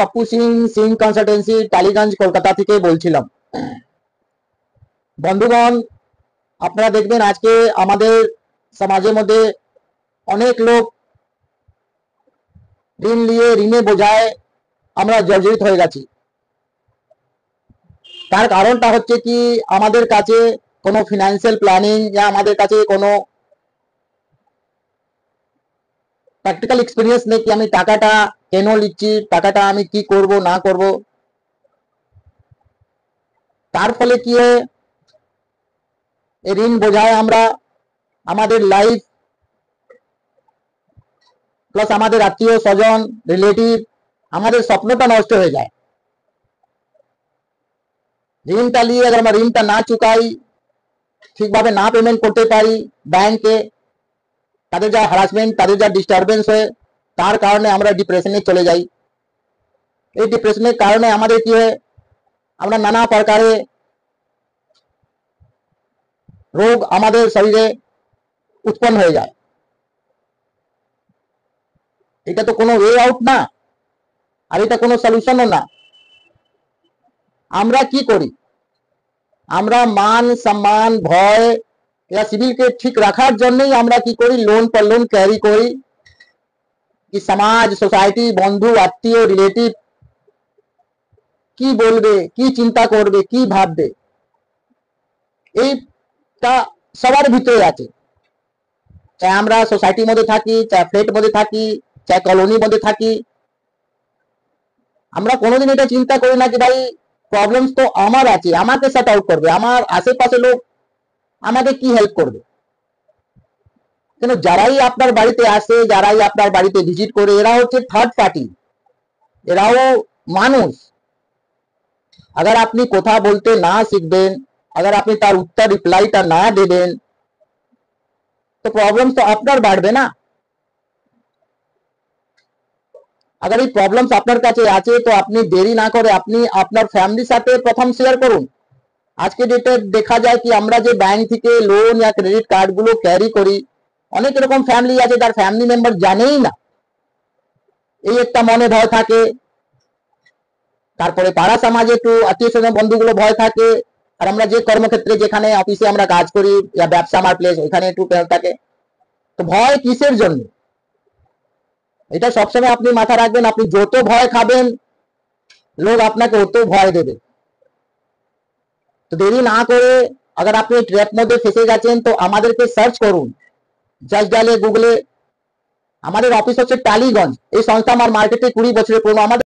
Pappu Singh Singh consultancy Tollygunge Kolkata থেকে বলছিলাম। বন্ধুগণ, আপনারা দেখবেন আজকে আমাদের সমাজের মধ্যে অনেক লোক ঋণ নিয়ে ঋণে বোঝায় আমরা জর্জরিত হয়ে গেছি। তার কারণটা হচ্ছে কি, আমাদের কাছে কোনো ফিনান্সিয়াল প্ল্যানিং या আমাদের কাছে কোনো প্র্যাকটিক্যাল এক্সপেরিয়েন্স নেই কি আমি টাকাটা কেন নিচ্ছি, টাকাটা আমি কি করব না করব। তার ফলে কি হয়, এই ঋণ বোঝায় আমরা আমাদের লাইফ প্লাস আমাদের আত্মীয় স্বজন রিলেটিভ আমাদের স্বপ্নটা নষ্ট হয়ে যায়। ঋণটা নিয়ে अगर আমরা ঋণটা না চুকাই, ঠিকভাবে না পেমেন্ট করতে পারি ব্যাংকে, তাদের যা হ্যারাসমেন্ট, তাদের যা ডিস্টারবেন্স হয়, তার কারণে আমরা ডিপ্রেশনে চলে যাই। এই ডিপ্রেশনের কারণে আমাদের কি হয়, আমরা নানা প্রকারে রোগ আমাদের শরীরে উৎপন্ন হয়ে যায়। এটা তো কোনো ওয়ে আউট না, আর এটা কোনো সলিউশনও না। আমরা কি করি, আমরা মান সম্মান ভয় या সিভিলকে ঠিক রাখার জন্যই আমরা কি করি, লোন पर লোন ক্যারি করি। কি সমাজ, সোসাইটি, বন্ধু, আত্মীয়, রিলেটিভ কি বলবে, কি চিন্তা করবে, কি ভাববে, এইটা সবার ভিতরে আছে। চাই আমরা সোসাইটির মধ্যে থাকি, চাই ফ্ল্যাট মধ্যে থাকি, চাই কলোনির মধ্যে থাকি, আমরা কোনোদিন এটা চিন্তা করি না কি ভাই প্রবলেমস তো আমার আছে, আমাকে সেট আউট করবে, আমার আশেপাশে লোক আমাকে কি হেল্প করবে। কেন যারাই আপনার বাড়িতে আসে, যারাই আপনার বাড়িতে ভিজিট করে, এরা হচ্ছে থার্ড পার্টি, এরাও মানুষ। अगर আপনি কথা বলতে না শিখবেন, अगर আপনি তার উত্তর রিপ্লাইটা না দেবেন, তো প্রবলেমস তো আপনার বাড়বে না। अगर এই প্রবলেমস আপনার কাছে আছে তো আপনি দেরি না করে আপনি আপনার ফ্যামিলির সাথে প্রথম শেয়ার করুন। আজকে যেটা দেখা যায় কি, আমরা যে ব্যাংক থেকে লোন या ক্রেডিট কার্ডগুলো ক্যারি করি, অনেক এরকম ফ্যামিলি আছে যার ফ্যামিলি মেম্বার জানেই না। এই একটা মনে ভয় থাকে, তারপরে পাড়া সমাজে একটু আত্মীয় স্বজন বন্ধুগুলো ভয় থাকে, আর আমরা যে কর্মক্ষেত্রে যেখানে অফিসে আমরা কাজ করি या ব্যবসা আমার প্লেস, ওখানে একটু থাকে। তো ভয় কিসের জন্য, এটা সবসময় আপনি মাথা রাখবেন। আপনি যত ভয় খাবেন লোক আপনাকে তত ভয় দেবে। তো দেরি না করে अगर আপনি ট্র্যাপ মধ্যে ফেসে গেছেন তো আমাদেরকে সার্চ করুন, জাস্ট ডালে গুগলে। আমাদের অফিস হচ্ছে টালিগঞ্জ। এই সংস্থা আমার মার্কেটে 20 বছরের পুরনো। আমাদের